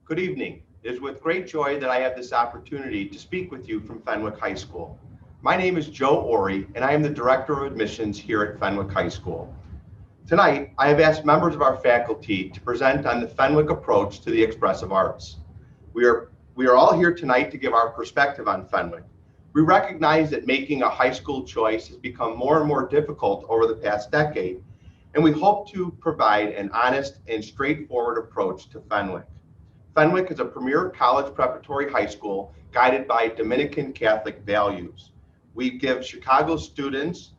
Good evening. It is with great joy that I have this opportunity to speak with you from Fenwick High School. My name is Joe Ori, and I am the Director of Admissions here at Fenwick High School. Tonight, I have asked members of our faculty to present on the Fenwick approach to the expressive arts. We are all here tonight to give our perspective on Fenwick. We recognize that making a high school choice has become more and more difficult over the past decade, and we hope to provide an honest and straightforward approach to Fenwick. Fenwick is a premier college preparatory high school guided by Dominican Catholic values. We give Chicago students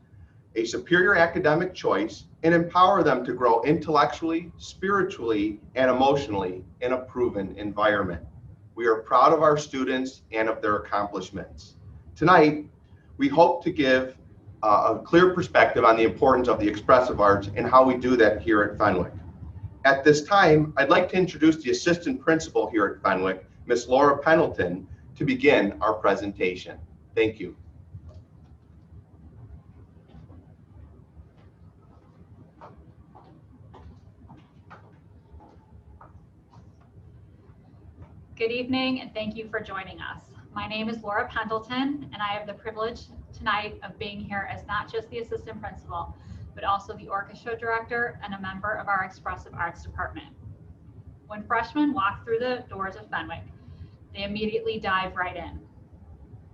a superior academic choice and empower them to grow intellectually, spiritually, and emotionally in a proven environment. We are proud of our students and of their accomplishments. Tonight, we hope to give a clear perspective on the importance of the expressive arts and how we do that here at Fenwick. At this time, I'd like to introduce the assistant principal here at Fenwick, Ms. Laura Pendleton, to begin our presentation. Thank you. Good evening, and thank you for joining us. My name is Laura Pendleton, and I have the privilege tonight of being here as not just the assistant principal, but also the orchestra director and a member of our expressive arts department. When freshmen walk through the doors of Fenwick, they immediately dive right in.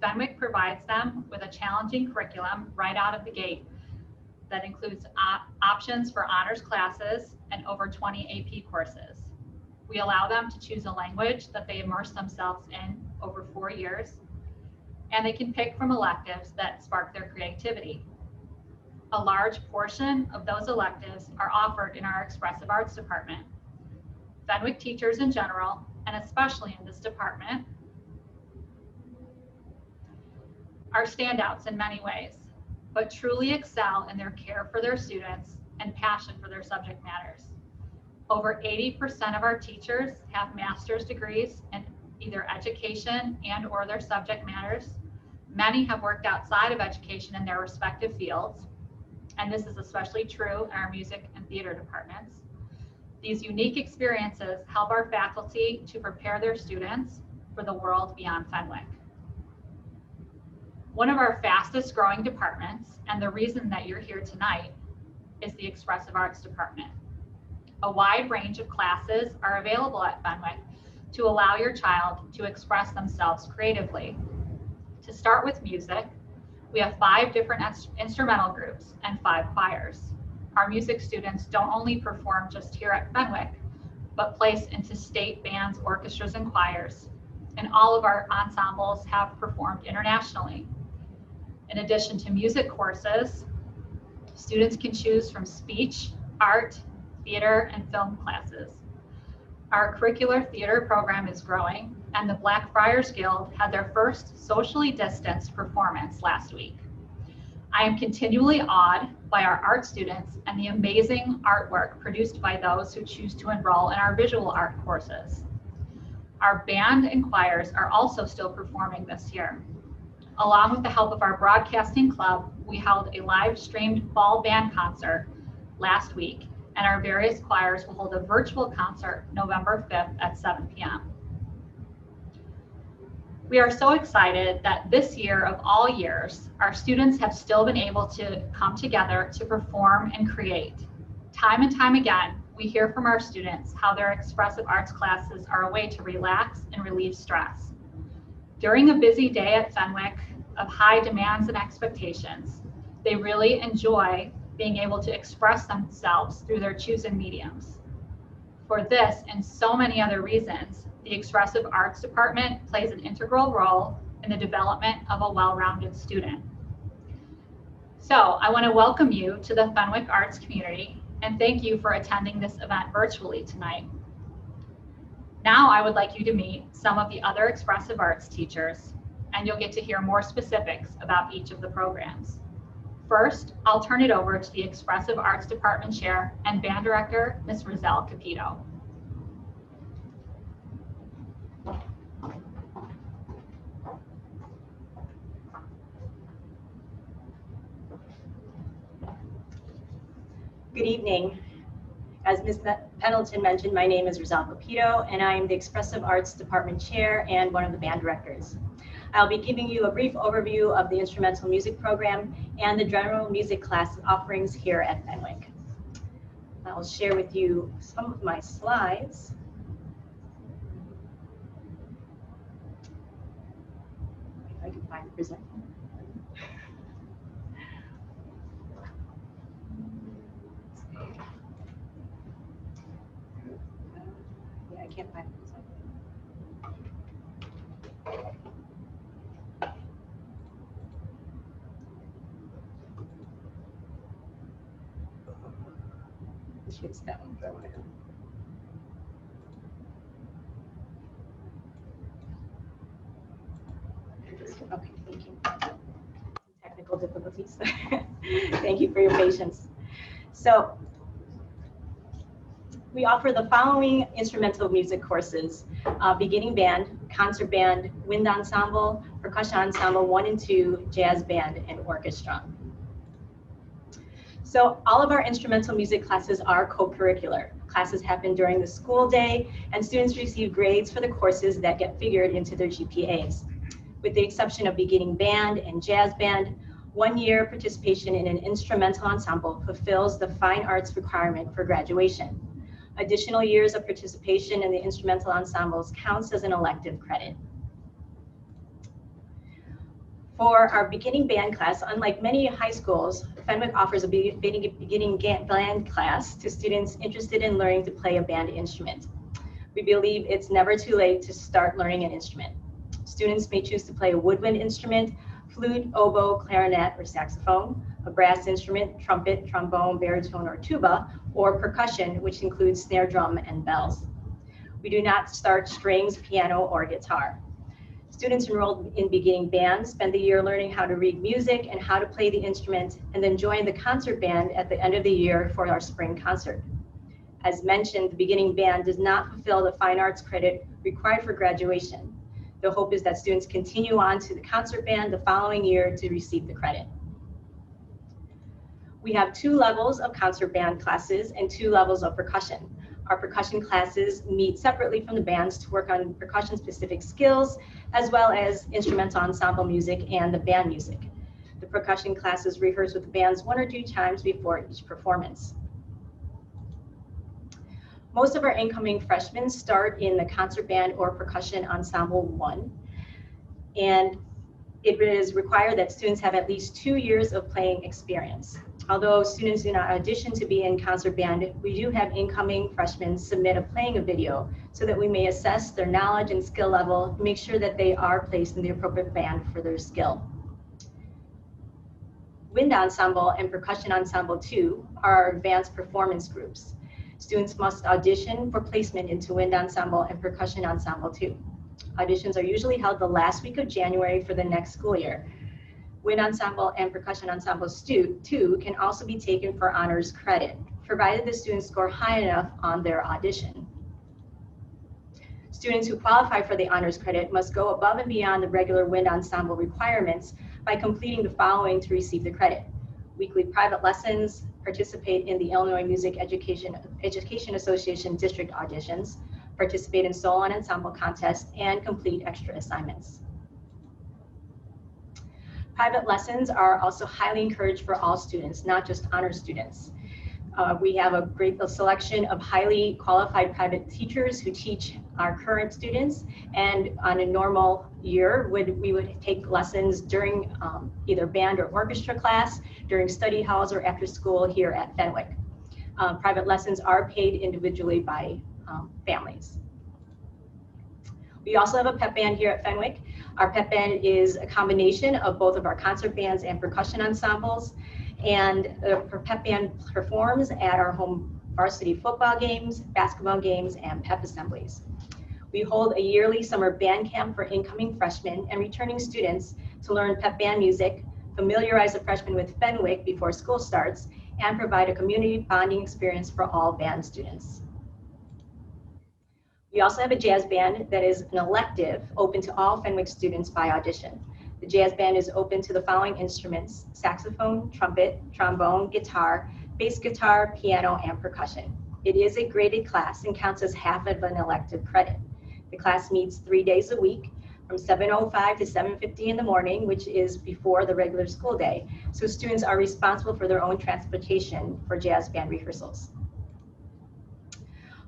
Fenwick provides them with a challenging curriculum right out of the gate that includes options for honors classes and over 20 AP courses. We allow them to choose a language that they immerse themselves in over 4 years, and they can pick from electives that spark their creativity. A large portion of those electives are offered in our expressive arts department. Fenwick teachers in general, and especially in this department, are standouts in many ways, but truly excel in their care for their students and passion for their subject matters. Over 80% of our teachers have master's degrees in either education and or their subject matters. Many have worked outside of education in their respective fields, and this is especially true in our music and theater departments. These unique experiences help our faculty to prepare their students for the world beyond Fenwick. One of our fastest growing departments, and the reason that you're here tonight, is the expressive arts department. A wide range of classes are available at Fenwick to allow your child to express themselves creatively. To start with music, we have 5 different instrumental groups and 5 choirs. Our music students don't only perform just here at Fenwick, but place into state bands, orchestras, and choirs. And all of our ensembles have performed internationally. In addition to music courses, students can choose from speech, art, theater, and film classes. Our curricular theater program is growing, and the Blackfriars Guild had their first socially distanced performance last week. I am continually awed by our art students and the amazing artwork produced by those who choose to enroll in our visual art courses. Our band and choirs are also still performing this year. Along with the help of our broadcasting club, we held a live streamed fall band concert last week, and our various choirs will hold a virtual concert November 5th at 7 p.m. We are so excited that this year of all years, our students have still been able to come together to perform and create. Time and time again, we hear from our students how their expressive arts classes are a way to relax and relieve stress. During a busy day at Fenwick of high demands and expectations, they really enjoy being able to express themselves through their chosen mediums. For this and so many other reasons, the Expressive Arts Department plays an integral role in the development of a well-rounded student. So I want to welcome you to the Fenwick Arts community and thank you for attending this event virtually tonight. Now I would like you to meet some of the other expressive arts teachers, and you'll get to hear more specifics about each of the programs. First, I'll turn it over to the Expressive Arts Department Chair and Band Director, Ms. Roselle Capito. Good evening. As Ms. Pendleton mentioned, my name is Rizal Capito, and I am the Expressive Arts Department Chair and one of the band directors. I'll be giving you a brief overview of the instrumental music program and the general music class offerings here at Fenwick. I'll share with you some of my slides. If I can find the presenter. Yeah, I can't find the presenter. It's that one. Okay, thank you. Technical difficulties. Thank you for your patience. So we offer the following instrumental music courses: beginning band, concert band, wind ensemble, percussion ensemble 1 and 2, jazz band, and orchestra. So all of our instrumental music classes are co-curricular. Classes happen during the school day, and students receive grades for the courses that get figured into their GPAs. With the exception of beginning band and jazz band, 1 year participation in an instrumental ensemble fulfills the fine arts requirement for graduation. Additional years of participation in the instrumental ensembles counts as an elective credit. For our beginning band class, unlike many high schools, Fenwick offers a beginning band class to students interested in learning to play a band instrument. We believe it's never too late to start learning an instrument. Students may choose to play a woodwind instrument, flute, oboe, clarinet, or saxophone, a brass instrument, trumpet, trombone, baritone, or tuba, or percussion, which includes snare drum and bells. We do not start strings, piano, or guitar. Students enrolled in beginning band spend the year learning how to read music and how to play the instrument, and then join the concert band at the end of the year for our spring concert. As mentioned, the beginning band does not fulfill the fine arts credit required for graduation. The hope is that students continue on to the concert band the following year to receive the credit. We have 2 levels of concert band classes and 2 levels of percussion. Our percussion classes meet separately from the bands to work on percussion-specific skills, as well as instrumental ensemble music and the band music. The percussion classes rehearse with the bands 1 or 2 times before each performance. Most of our incoming freshmen start in the concert band or percussion ensemble 1, and it is required that students have at least 2 years of playing experience. Although students do not audition to be in concert band, we do have incoming freshmen submit a playing video so that we may assess their knowledge and skill level, make sure that they are placed in the appropriate band for their skill. Wind ensemble and percussion ensemble 2 are our advanced performance groups. Students must audition for placement into wind ensemble and percussion ensemble 2. Auditions are usually held the last week of January for the next school year. Wind ensemble and percussion ensemble 2 can also be taken for honors credit, provided the students score high enough on their audition. Students who qualify for the honors credit must go above and beyond the regular wind ensemble requirements by completing the following to receive the credit: weekly private lessons, participate in the Illinois Music Education Association district auditions, participate in solo and ensemble contests, and complete extra assignments. Private lessons are also highly encouraged for all students, not just honor students. We have a great selection of highly qualified private teachers who teach our current students, and on a normal year, we would take lessons during either band or orchestra class, during study halls, or after school here at Fenwick. Private lessons are paid individually by families. We also have a pep band here at Fenwick. Our pep band is a combination of both of our concert bands and percussion ensembles, and the pep band performs at our home varsity football games, basketball games, and pep assemblies. We hold a yearly summer band camp for incoming freshmen and returning students to learn pep band music, familiarize the freshmen with Fenwick before school starts, and provide a community bonding experience for all band students. We also have a jazz band that is an elective open to all Fenwick students by audition. The jazz band is open to the following instruments: saxophone, trumpet, trombone, guitar, bass guitar, piano, and percussion. It is a graded class and counts as half of an elective credit. The class meets 3 days a week from 7:05 to 7:50 in the morning, which is before the regular school day. So students are responsible for their own transportation for jazz band rehearsals.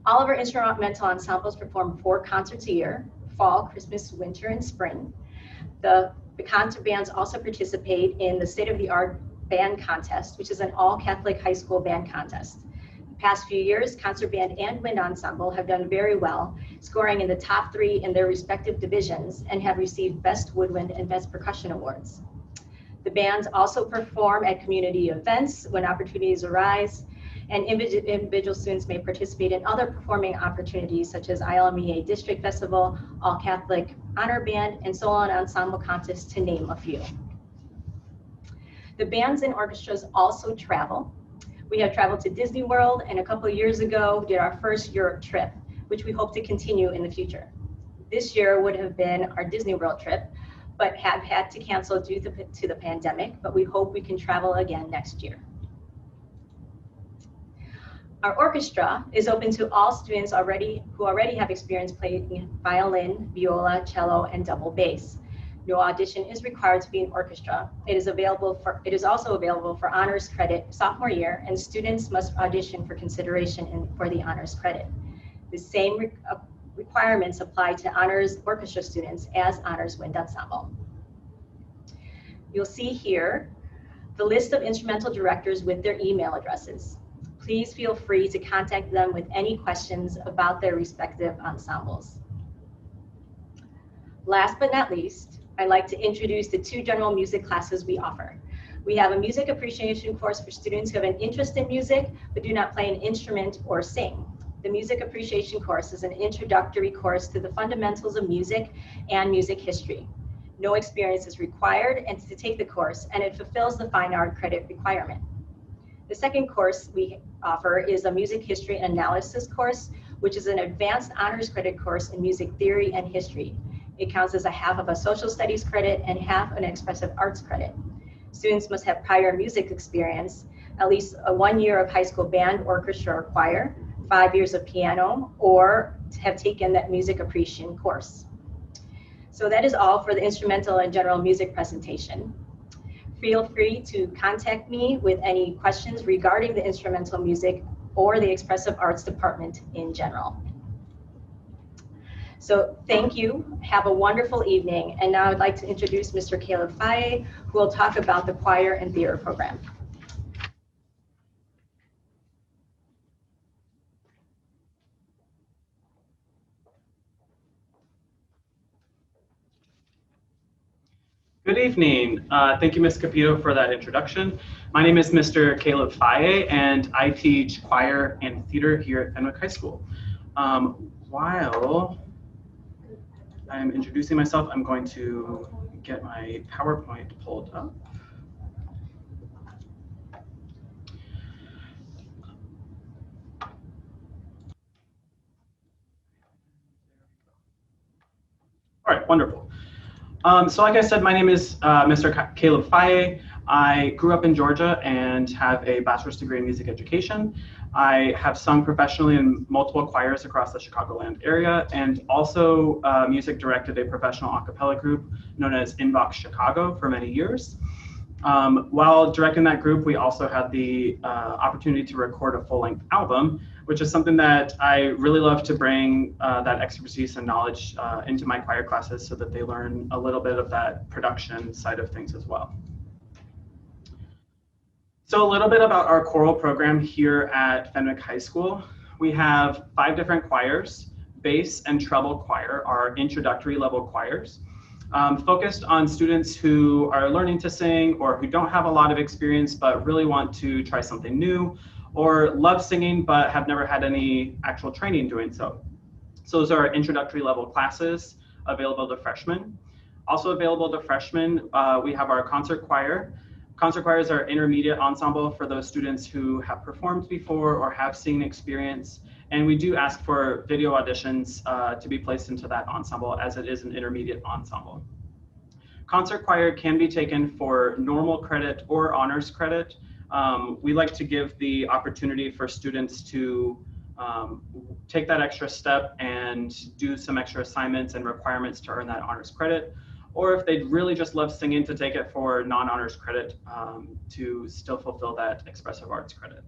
All of our instrumental ensembles perform 4 concerts a year: fall, Christmas, winter, and spring. The concert bands also participate in the state-of-the-art band contest, which is an all-Catholic high school band contest. The past few years, concert band and wind ensemble have done very well, scoring in the top 3 in their respective divisions and have received Best Woodwind and Best Percussion awards. The bands also perform at community events when opportunities arise, and individual students may participate in other performing opportunities such as ILMEA District Festival, All Catholic Honor Band, and solo ensemble contests, to name a few. The bands and orchestras also travel. We have traveled to Disney World, and a couple of years ago did our first Europe trip, which we hope to continue in the future. This year would have been our Disney World trip, but have had to cancel due to the pandemic, but we hope we can travel again next year. Our orchestra is open to all students who already have experience playing violin, viola, cello, and double bass. No audition is required to be an orchestra. It is also available for honors credit sophomore year, and students must audition for consideration for the honors credit. The same requirements apply to honors orchestra students as honors wind ensemble. You'll see here the list of instrumental directors with their email addresses. Please feel free to contact them with any questions about their respective ensembles. Last but not least, I'd like to introduce the 2 general music classes we offer. We have a music appreciation course for students who have an interest in music but do not play an instrument or sing. The music appreciation course is an introductory course to the fundamentals of music and music history. No experience is required to take the course, and it fulfills the fine art credit requirement. The second course we offer is a music history and analysis course, which is an advanced honors credit course in music theory and history. It counts as a half of a social studies credit and half an expressive arts credit. Students must have prior music experience, at least 1 year of high school band, orchestra, or choir, 5 years of piano, or have taken that music appreciation course. So that is all for the instrumental and general music presentation. Feel free to contact me with any questions regarding the instrumental music or the expressive arts department in general. So thank you, have a wonderful evening. And now I'd like to introduce Mr. Caleb Faye, who will talk about the choir and theater program. Good evening. Thank you, Ms. Capito, for that introduction. My name is Mr. Caleb Faye, and I teach choir and theater here at Fenwick High School. While I'm introducing myself, I'm going to get my PowerPoint pulled up. All right, wonderful. So like I said, my name is Mr. Caleb Faye. I grew up in Georgia and have a bachelor's degree in music education. I have sung professionally in multiple choirs across the Chicagoland area, and also music directed a professional a cappella group known as Inbox Chicago for many years. While directing that group, we also had the opportunity to record a full-length album, which is something that I really love to bring that expertise and knowledge into my choir classes so that they learn a little bit of that production side of things as well. So a little bit about our choral program here at Fenwick High School. We have 5 different choirs. Bass and treble choir are introductory level choirs, focused on students who are learning to sing or who don't have a lot of experience but really want to try something new, or love singing but have never had any actual training doing so. So those are introductory level classes available to freshmen. Also available to freshmen, we have our concert choir. Concert choirs are intermediate ensemble for those students who have performed before or have singing experience. And we do ask for video auditions to be placed into that ensemble, as it is an intermediate ensemble. Concert choir can be taken for normal credit or honors credit. We like to give the opportunity for students to take that extra step and do some extra assignments and requirements to earn that honors credit, or if they'd really just love singing, to take it for non-honors credit to still fulfill that expressive arts credit.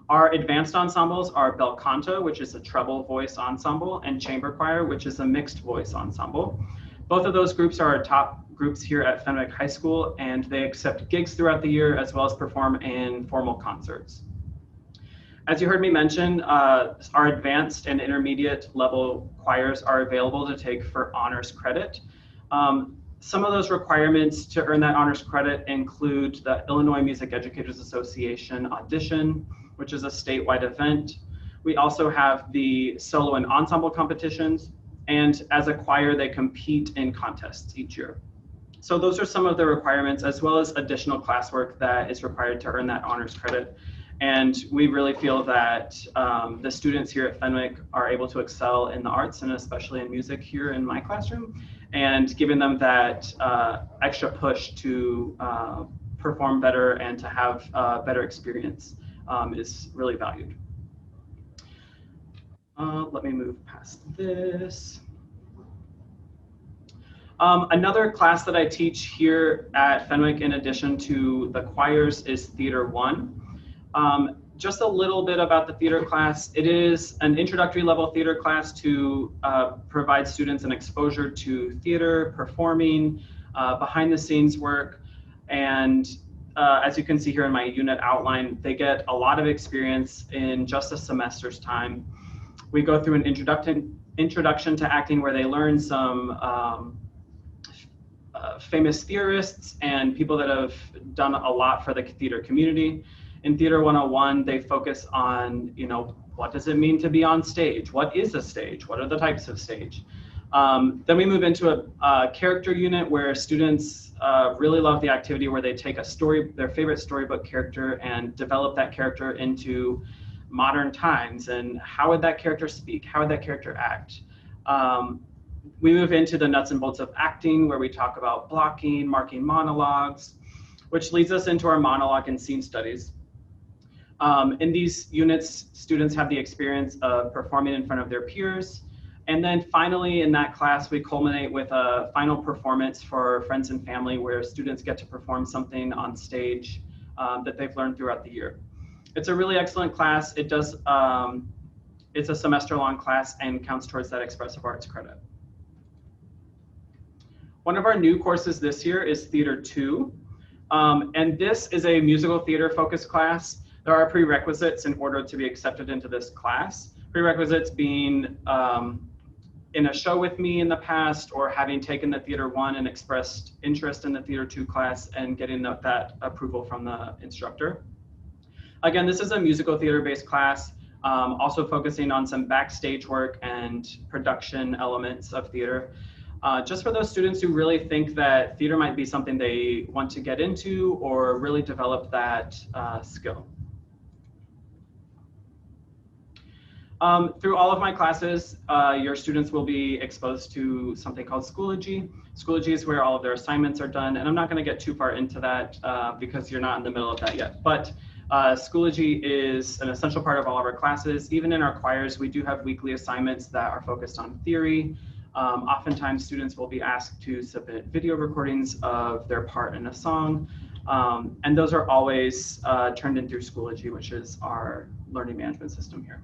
Our advanced ensembles are bel canto, which is a treble voice ensemble, and chamber choir, which is a mixed voice ensemble. Both of those groups are our top groups here at Fenwick High School, and they accept gigs throughout the year as well as perform in formal concerts. As you heard me mention, our advanced and intermediate level choirs are available to take for honors credit. Some of those requirements to earn that honors credit include the Illinois Music Educators Association audition, which is a statewide event. We also have the solo and ensemble competitions, and as a choir, they compete in contests each year. So those are some of the requirements, as well as additional classwork that is required to earn that honors credit. And we really feel that the students here at Fenwick are able to excel in the arts, and especially in music here in my classroom, and giving them that extra push to perform better and to have a better experience is really valued. Let me move past this. Another class that I teach here at Fenwick, in addition to the choirs, is Theater 1. Just a little bit about the theater class. It is an introductory level theater class to provide students an exposure to theater, performing, behind the scenes work. And as you can see here in my unit outline, they get a lot of experience in just a semester's time. We go through an introduction to acting, where they learn some famous theorists and people that have done a lot for the theater community. In Theater 101, they focus on, what does it mean to be on stage? What is a stage? What are the types of stage? Then we move into a character unit, where students really love the activity where they take their favorite storybook character, and develop that character into modern times. And how would that character speak? How would that character act? We move into the nuts and bolts of acting, where we talk about blocking, marking monologues, which leads us into our monologue and scene studies. In these units, students have the experience of performing in front of their peers. And then finally, in that class, we culminate with a final performance for friends and family, where students get to perform something on stage that they've learned throughout the year. It's a really excellent class. It's a semester-long class and counts towards that expressive arts credit. One of our new courses this year is Theater 2. And this is a musical theater focused class. There are prerequisites in order to be accepted into this class. Prerequisites being in a show with me in the past, or having taken the Theater 1 and expressed interest in the Theater 2 class and getting that approval from the instructor. Again, this is a musical theater based class, also focusing on some backstage work and production elements of theater. Just for those students who really think that theater might be something they want to get into or really develop that skill. Through all of my classes, your students will be exposed to something called Schoology. Schoology is where all of their assignments are done, and I'm not going to get too far into that because you're not in the middle of that yet. But Schoology is an essential part of all of our classes. Even in our choirs, we do have weekly assignments that are focused on theory. Oftentimes, students will be asked to submit video recordings of their part in a song, and those are always turned in through Schoology, which is our learning management system here.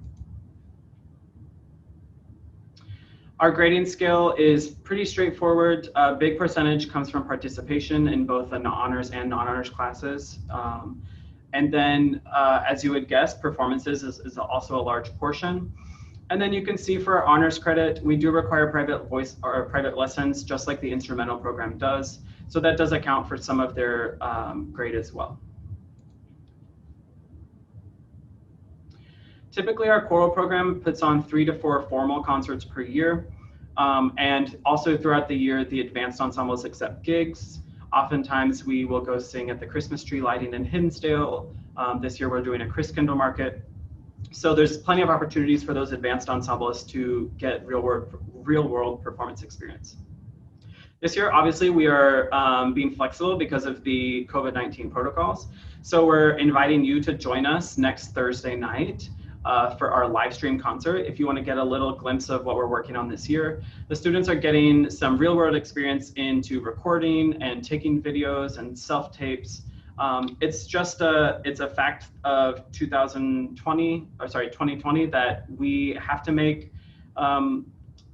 Our grading scale is pretty straightforward. A big percentage comes from participation in both the honors and non-honors classes. And then, as you would guess, performances is also a large portion. And then you can see for our honors credit, we do require private voice or private lessons, just like the instrumental program does. So that does account for some of their grade as well. Typically, our choral program puts on 3 to 4 formal concerts per year. And also throughout the year, the advanced ensembles accept gigs. Oftentimes, we will go sing at the Christmas tree lighting in Hinsdale. This year, we're doing a Christkindl market. So there's plenty of opportunities for those advanced ensembles to get real world performance experience. This year, obviously, we are being flexible because of the COVID-19 protocols. So we're inviting you to join us next Thursday night for our live stream concert. If you want to get a little glimpse of what we're working on this year, the students are getting some real world experience into recording and taking videos and self-tapes. It's a fact of 2020 that we have to make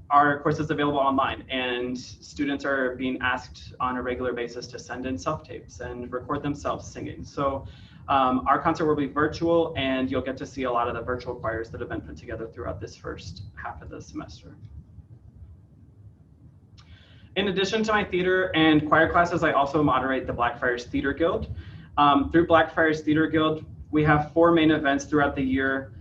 our courses available online, and students are being asked on a regular basis to send in self-tapes and record themselves singing. So our concert will be virtual, and you'll get to see a lot of the virtual choirs that have been put together throughout this first half of the semester. In addition to my theater and choir classes, I also moderate the Blackfriars Theater Guild. Through Blackfriars Theater Guild, we have 4 main events throughout the year.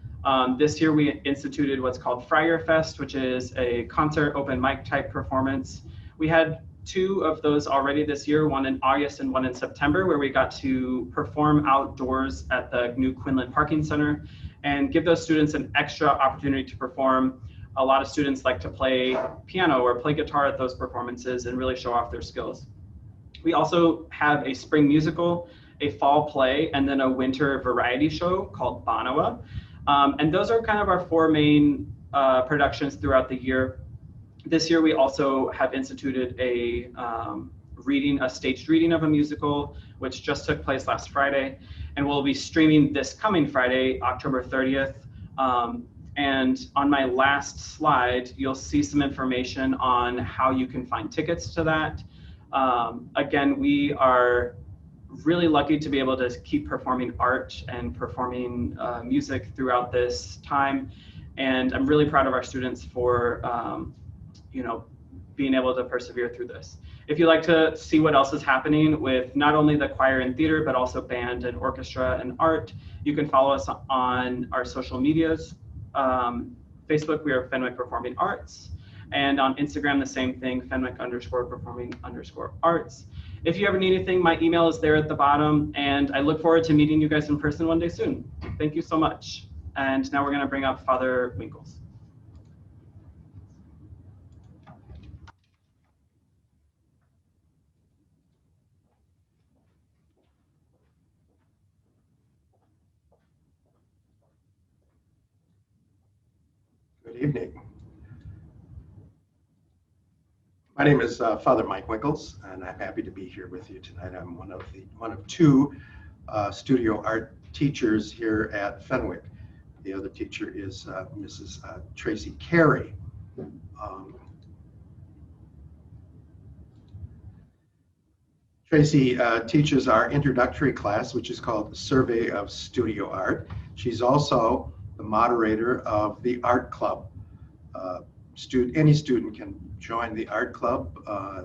This year we instituted what's called Friar Fest, which is a concert open mic type performance. We had 2 of those already this year, one in August and one in September, where we got to perform outdoors at the new Quinlan Parking Center and give those students an extra opportunity to perform. A lot of students like to play piano or play guitar at those performances and really show off their skills. We also have a spring musical, a fall play, and then a winter variety show called Banoa. And those are kind of our 4 main productions throughout the year. This year, we also have instituted a staged reading of a musical, which just took place last Friday, and we'll be streaming this coming Friday, October 30th. And on my last slide, you'll see some information on how you can find tickets to that. Again, we are really lucky to be able to keep performing art and performing music throughout this time. And I'm really proud of our students for being able to persevere through this. If you'd like to see what else is happening with not only the choir and theater, but also band and orchestra and art, you can follow us on our social medias. Facebook, we are Fenwick Performing Arts. And on Instagram, the same thing, Fenwick_performing_arts. If you ever need anything, my email is there at the bottom, and I look forward to meeting you guys in person one day soon. Thank you so much. And now we're going to bring up Father Winkles. Good evening. My name is Father Mike Winkles, and I'm happy to be here with you tonight. I'm one of 2 studio art teachers here at Fenwick. The other teacher is Mrs. Tracy Carey. Tracy teaches our introductory class, which is called the Survey of Studio Art. She's also the moderator of the art club. Any student can join the art club.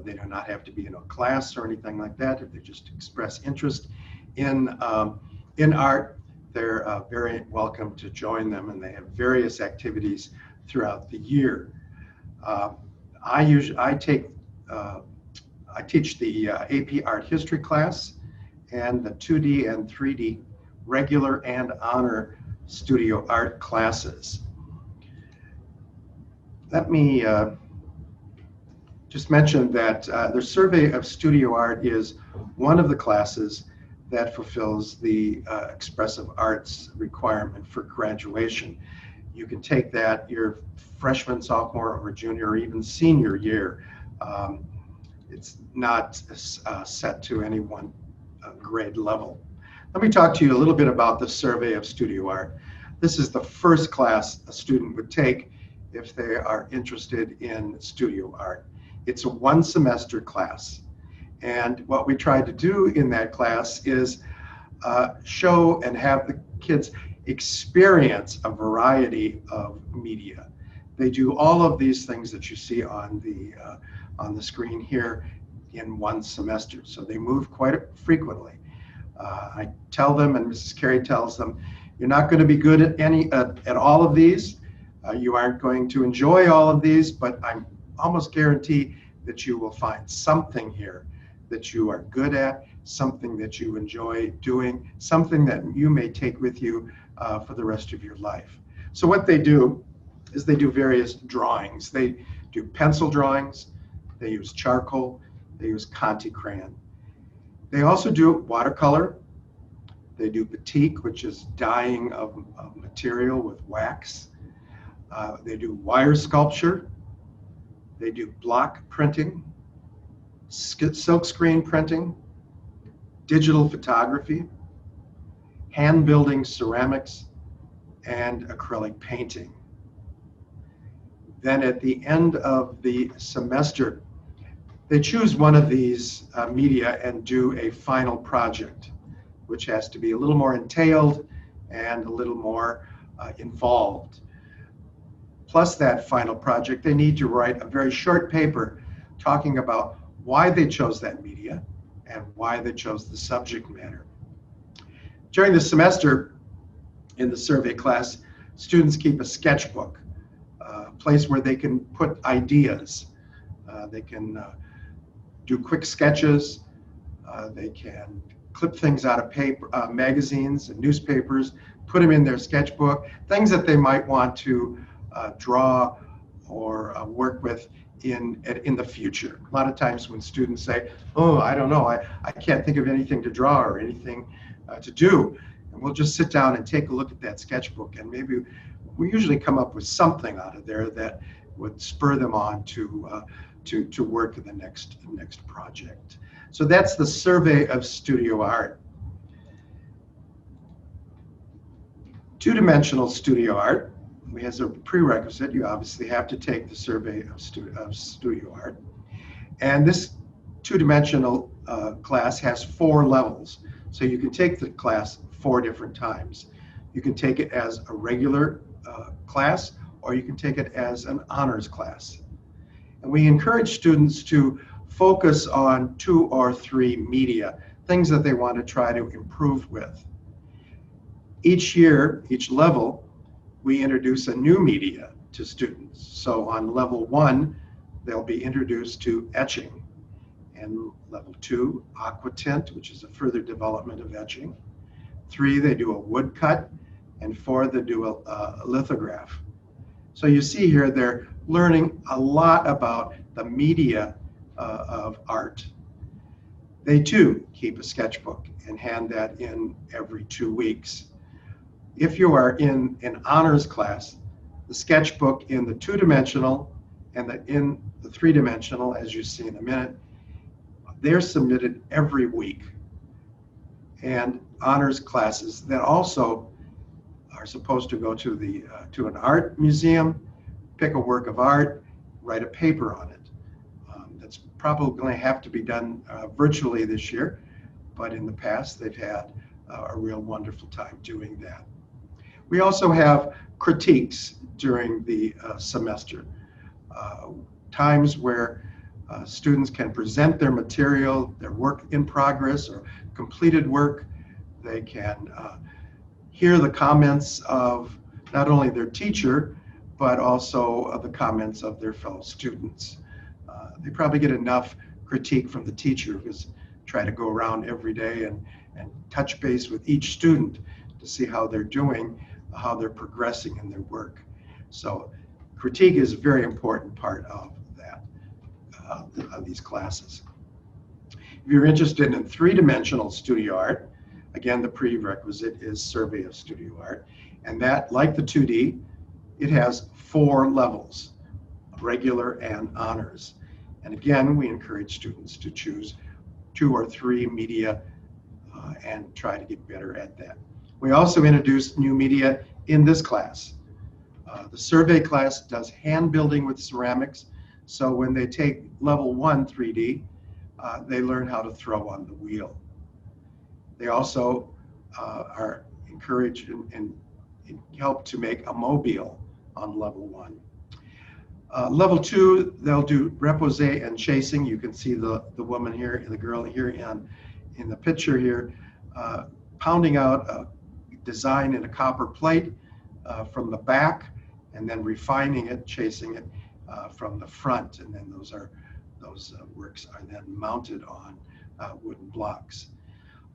They do not have to be in a class or anything like that. If they just express interest in art, they're very welcome to join them, and they have various activities throughout the year. I teach the AP Art History class and the 2D and 3D regular and honor studio art classes. Let me just mention that the Survey of Studio Art is one of the classes that fulfills the expressive arts requirement for graduation. You can take that your freshman, sophomore, or junior, or even senior year. It's not set to any one grade level. Let me talk to you a little bit about the Survey of Studio Art. This is the first class a student would take if they are interested in studio art. It's a 1-semester class. And what we try to do in that class is show and have the kids experience a variety of media. They do all of these things that you see on the screen here in 1 semester. So they move quite frequently. I tell them, and Mrs. Carey tells them, you're not going to be good at all of these. You aren't going to enjoy all of these, but I'm almost guarantee that you will find something here that you are good at, something that you enjoy doing, something that you may take with you for the rest of your life. So what they do is they do various drawings. They do pencil drawings, they use charcoal, they use Conte crayon. They also do watercolor, They do batik, which is dyeing of material with wax. They do wire sculpture. They do block printing, silkscreen printing, digital photography, hand building ceramics, and acrylic painting. Then at the end of the semester, they choose one of these media and do a final project, which has to be a little more entailed and a little more involved. Plus that final project, they need to write a very short paper talking about why they chose that media and why they chose the subject matter. During the semester, in the survey class, students keep a sketchbook, a place where they can put ideas. They can do quick sketches. They can clip things out of paper, magazines and newspapers, put them in their sketchbook, things that they might want to draw or work with in the future. A lot of times when students say, oh, I don't know, I can't think of anything to draw or anything to do, and we'll just sit down and take a look at that sketchbook, and maybe we usually come up with something out of there that would spur them on to work in the next project. So that's the survey of studio art. Two-dimensional studio art, as a prerequisite, you obviously have to take the survey of studio art. And this two-dimensional class has 4 levels. So you can take the class 4 different times. You can take it as a regular class, or you can take it as an honors class. And we encourage students to focus on 2 or 3 media, things that they want to try to improve with. Each year, each level, we introduce a new media to students. So on level 1, they'll be introduced to etching. And level 2, aqua tint, which is a further development of etching. 3, they do a woodcut. And 4, they do a lithograph. So you see here, they're learning a lot about the media of art. They too keep a sketchbook and hand that in every 2 weeks. If you are in an honors class, the sketchbook in the 2-dimensional and in the 3-dimensional, as you see in a minute, they're submitted every week. And honors classes that also are supposed to go to to an art museum, pick a work of art, write a paper on it. That's probably going to have to be done virtually this year, but in the past they've had a real wonderful time doing that. We also have critiques during the semester, times where students can present their material, their work in progress or completed work. They can hear the comments of not only their teacher, but also of the comments of their fellow students. They probably get enough critique from the teacher, who's try to go around every day and touch base with each student to see how they're doing, how they're progressing in their work. So critique is a very important part of that, of these classes. If you're interested in 3-dimensional studio art, again, the prerequisite is survey of studio art. And that, like the 2D, it has 4 levels, regular and honors. And again, we encourage students to choose 2 or 3 media and try to get better at that. We also introduced new media in this class. The survey class does hand building with ceramics. So when they take level 1 3D, they learn how to throw on the wheel. They also are encouraged and help to make a mobile on level 1. Level 2, they'll do repose and chasing. You can see the woman here, the girl here in the picture here, pounding out a design in a copper plate from the back, and then refining it, chasing it from the front, and then those works are then mounted on wooden blocks.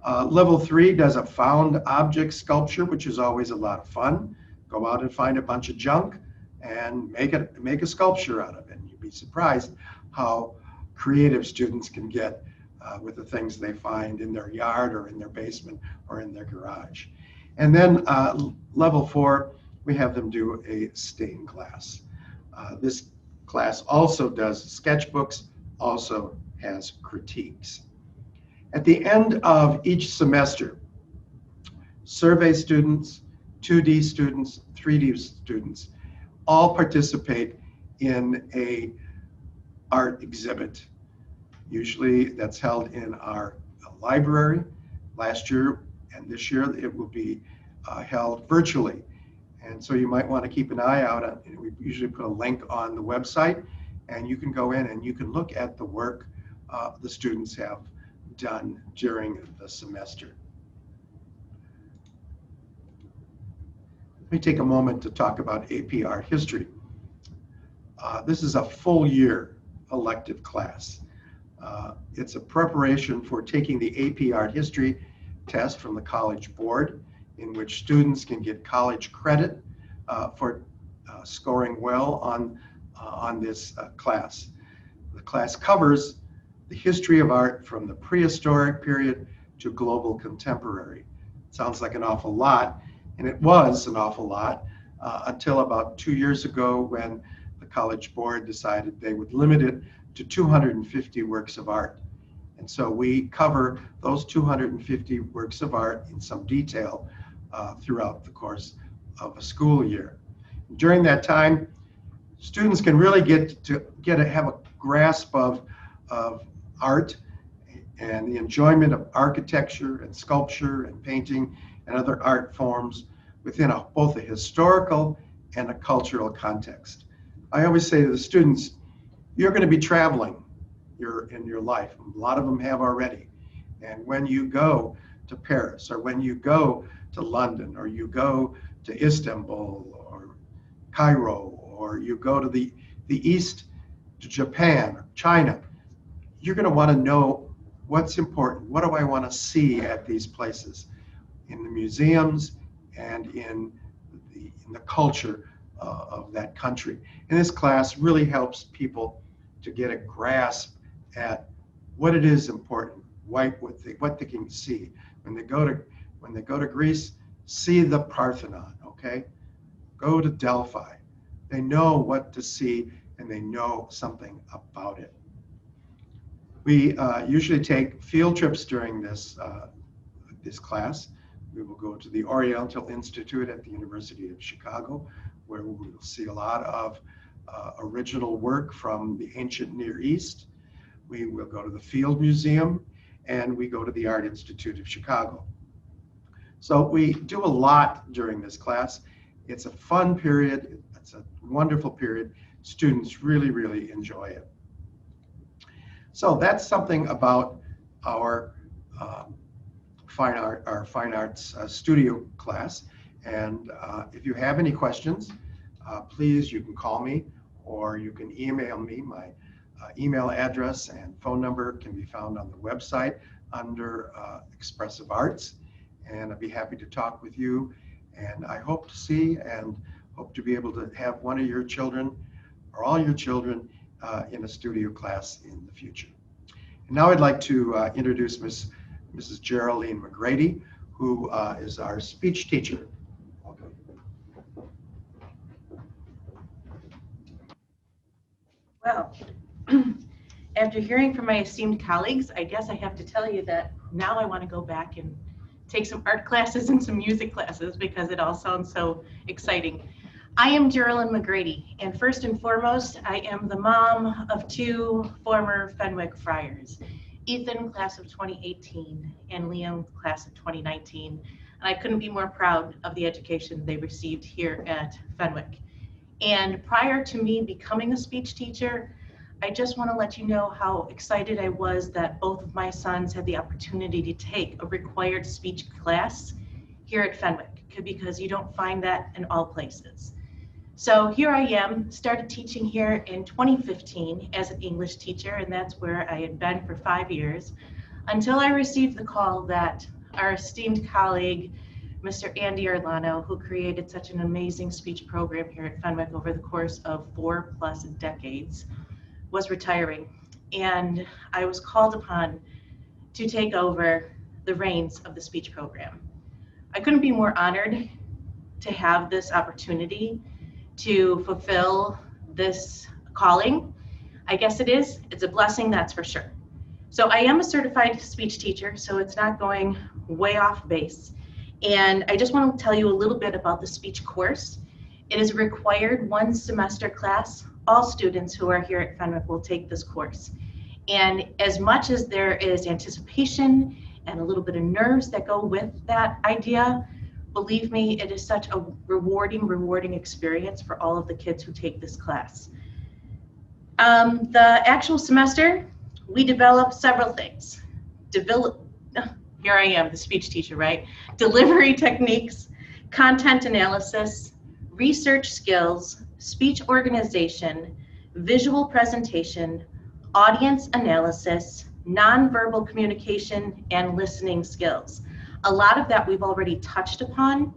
Level 3 does a found object sculpture, which is always a lot of fun. Go out and find a bunch of junk and make a sculpture out of it. And you'd be surprised how creative students can get with the things they find in their yard or in their basement or in their garage. And then level 4, we have them do a STAIN class. This class also does sketchbooks, also has critiques. At the end of each semester, survey students, 2D students, 3D students all participate in a art exhibit. Usually that's held in our library. Last year and this year it will be held virtually. And so you might want to keep an eye out on, we usually put a link on the website, and you can go in and you can look at the work the students have done during the semester. Let me take a moment to talk about AP Art History. This is a full year elective class. It's a preparation for taking the AP Art History test from the College Board, in which students can get college credit for scoring well on this class. The class covers the history of art from the prehistoric period to global contemporary. Sounds like an awful lot, and it was an awful lot until about 2 years ago, when the College Board decided they would limit it to 250 works of art. And so we cover those 250 works of art in some detail throughout the course of a school year. During that time, students can really have a grasp of art and the enjoyment of architecture and sculpture and painting and other art forms within both a historical and a cultural context. I always say to the students, you're going to be traveling in your life. A lot of them have already. And when you go to Paris, or when you go to London, or you go to Istanbul or Cairo, or you go to the East, to Japan or China, you're going to want to know what's important. What do I want to see at these places, in the museums and in the culture of that country. And this class really helps people to get a grasp at what it is important, what they can see. When they go to Greece, see the Parthenon, okay? Go to Delphi. They know what to see and they know something about it. We usually take field trips during this class. We will go to the Oriental Institute at the University of Chicago, where we will see a lot of original work from the ancient Near East. We will go to the Field Museum, and we go to the Art Institute of Chicago. So we do a lot during this class. It's a fun period. It's a wonderful period. Students really, really enjoy it. So that's something about our fine arts studio class. And if you have any questions, please, you can call me or you can email me. My email address and phone number can be found on the website under Expressive Arts. And I'd be happy to talk with you. And I hope to see and hope to be able to have one of your children or all your children in a studio class in the future. And now I'd like to introduce Mrs. Geraldine McGrady, who is our speech teacher. Welcome. Well, after hearing from my esteemed colleagues, I guess I have to tell you that now I want to go back and take some art classes and some music classes because it all sounds so exciting. I am Geraldine McGrady, and first and foremost, I am the mom of two former Fenwick Friars, Ethan, class of 2018, and Liam, class of 2019. And I couldn't be more proud of the education they received here at Fenwick. And prior to me becoming a speech teacher, I just want to let you know how excited I was that both of my sons had the opportunity to take a required speech class here at Fenwick, because you don't find that in all places. So here I am, started teaching here in 2015 as an English teacher, and that's where I had been for 5 years, until I received the call that our esteemed colleague, Mr. Andy Arlano, who created such an amazing speech program here at Fenwick over the course of 4+ decades, was retiring. And I was called upon to take over the reins of the speech program. I couldn't be more honored to have this opportunity to fulfill this calling. I guess it's a blessing, that's for sure. So I am a certified speech teacher, so it's not going way off base. And I just want to tell you a little bit about the speech course. It is a required 1 semester class. All students who are here at Fenwick will take this course. And as much as there is anticipation and a little bit of nerves that go with that idea, believe me, it is such a rewarding experience for all of the kids who take this class. The actual semester, we developed several things. Here I am, the speech teacher, right? Delivery techniques, content analysis, research skills, speech organization, visual presentation, audience analysis, nonverbal communication, and listening skills. A lot of that we've already touched upon.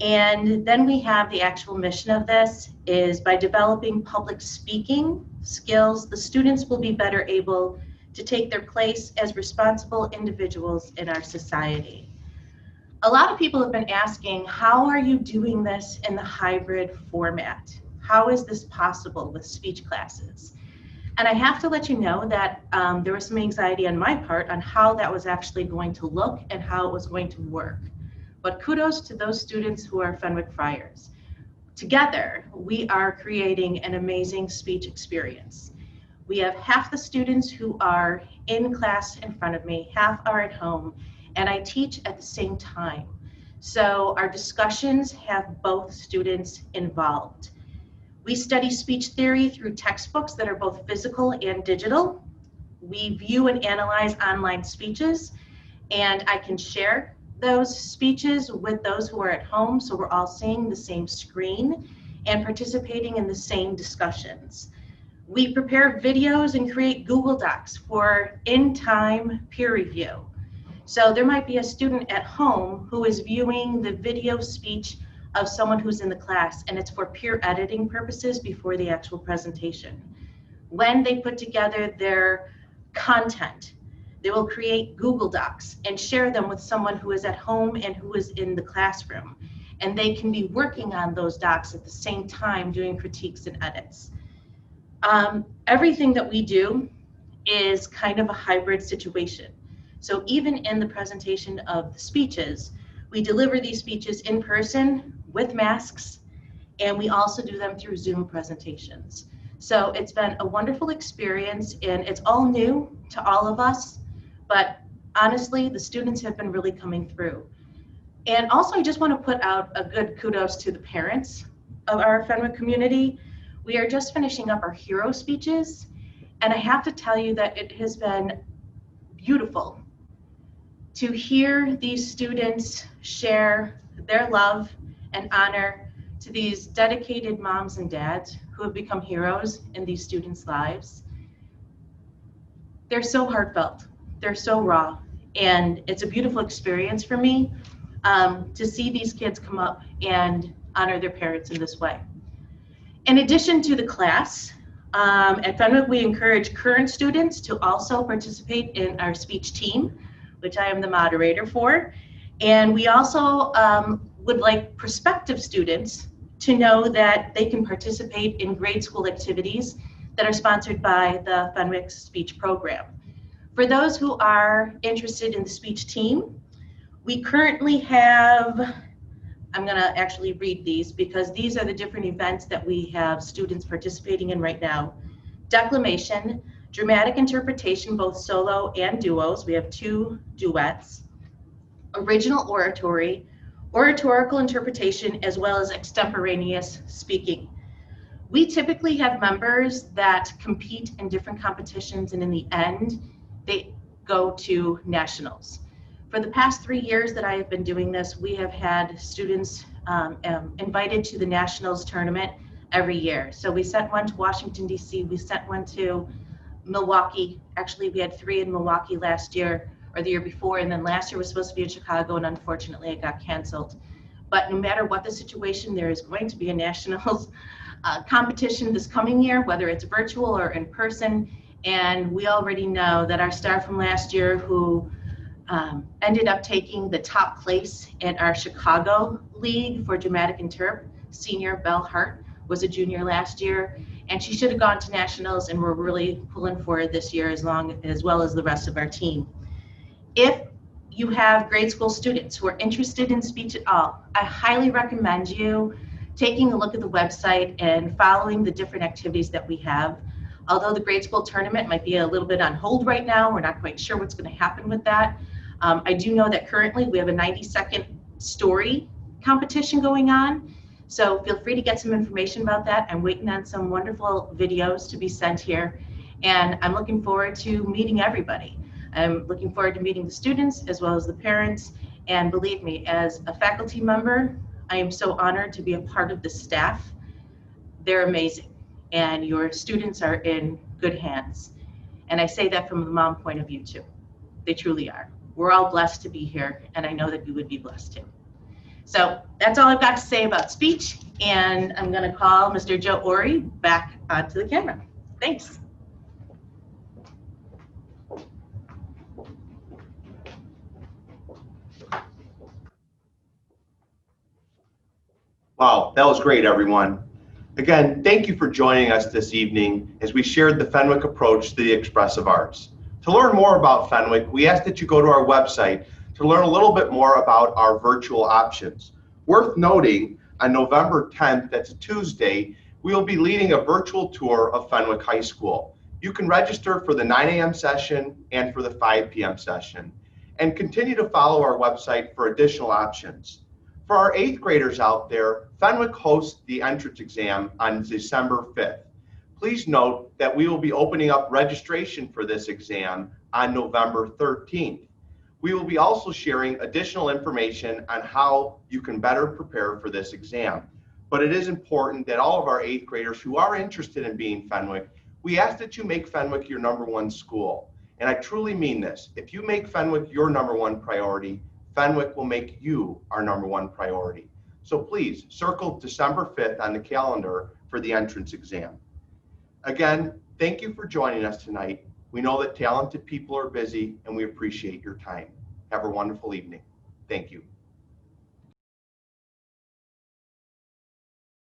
And then we have the actual mission of this is by developing public speaking skills, the students will be better able to take their place as responsible individuals in our society. A lot of people have been asking, how are you doing this in the hybrid format? How is this possible with speech classes? And I have to let you know that there was some anxiety on my part on how that was actually going to look and how it was going to work. But kudos to those students who are Fenwick Friars. Together, we are creating an amazing speech experience. We have half the students who are in class in front of me, half are at home, and I teach at the same time. So our discussions have both students involved. We study speech theory through textbooks that are both physical and digital. We view and analyze online speeches, and I can share those speeches with those who are at home, so we're all seeing the same screen and participating in the same discussions. We prepare videos and create Google Docs for in-time peer review. So there might be a student at home who is viewing the video speech of someone who's in the class, and it's for peer editing purposes before the actual presentation. When they put together their content, they will create Google Docs and share them with someone who is at home and who is in the classroom. And they can be working on those docs at the same time doing critiques and edits. Everything that we do is kind of a hybrid situation. So even in the presentation of the speeches, we deliver these speeches in person with masks, and we also do them through Zoom presentations. So it's been a wonderful experience, and it's all new to all of us, but honestly, the students have been really coming through. And also, I just want to put out a good kudos to the parents of our Fenwick community. We are just finishing up our hero speeches, and I have to tell you that it has been beautiful to hear these students share their love and honor to these dedicated moms and dads who have become heroes in these students' lives. They're so heartfelt, they're so raw, and it's a beautiful experience for me to see these kids come up and honor their parents in this way. In addition to the class, at Fenwick, we encourage current students to also participate in our speech team, which I am the moderator for. And we also would like prospective students to know that they can participate in grade school activities that are sponsored by the Fenwick speech program. For those who are interested in the speech team, we currently have, I'm gonna actually read these because these are the different events that we have students participating in right now. Declamation, dramatic interpretation, both solo and duos. We have 2 duets. Original oratory, oratorical interpretation, as well as extemporaneous speaking. We typically have members that compete in different competitions, and in the end, they go to nationals. For the past 3 years that I have been doing this, we have had students invited to the nationals tournament every year. So we sent one to Washington, D.C., we sent one to Milwaukee. Actually, we had 3 in Milwaukee last year, or the year before, and then last year was supposed to be in Chicago, and unfortunately it got canceled. But no matter what the situation, there is going to be a nationals competition this coming year, whether it's virtual or in person, And we already know that our star from last year who ended up taking the top place in our Chicago League for Dramatic Interp, senior Belle Hart, was a junior last year. And she should have gone to nationals, and we're really pulling for her this year as well as the rest of our team. If you have grade school students who are interested in speech at all, I highly recommend you taking a look at the website and following the different activities that we have. Although the grade school tournament might be a little bit on hold right now, we're not quite sure what's going to happen with that. I do know that currently we have a 90-second story competition going on. So feel free to get some information about that. I'm waiting on some wonderful videos to be sent here. And I'm looking forward to meeting everybody. I'm looking forward to meeting the students as well as the parents. And believe me, as a faculty member, I am so honored to be a part of the staff. They're amazing. And your students are in good hands. And I say that from the mom point of view too. They truly are. We're all blessed to be here, and I know that you would be blessed too. So that's all I've got to say about speech, and I'm going to call Mr. Joe Ori back onto the camera. Thanks. Wow, that was great, everyone. Again, thank you for joining us this evening as we shared the Fenwick approach to the expressive arts. To learn more about Fenwick, we ask that you go to our website to learn a little bit more about our virtual options. Worth noting, on November 10th, that's a Tuesday, we will be leading a virtual tour of Fenwick High School. You can register for the 9 a.m. session and for the 5 p.m. session, and continue to follow our website for additional options. For our 8th graders out there, Fenwick hosts the entrance exam on December 5th. Please note that we will be opening up registration for this exam on November 13th. We will be also sharing additional information on how you can better prepare for this exam. But it is important that all of our 8th graders who are interested in being Fenwick, we ask that you make Fenwick your #1 school. And I truly mean this. If you make Fenwick your #1 priority, Fenwick will make you our #1 priority. So please circle December 5th on the calendar for the entrance exam. Again, thank you for joining us tonight. We know that talented people are busy, and we appreciate your time. Have a wonderful evening. Thank you.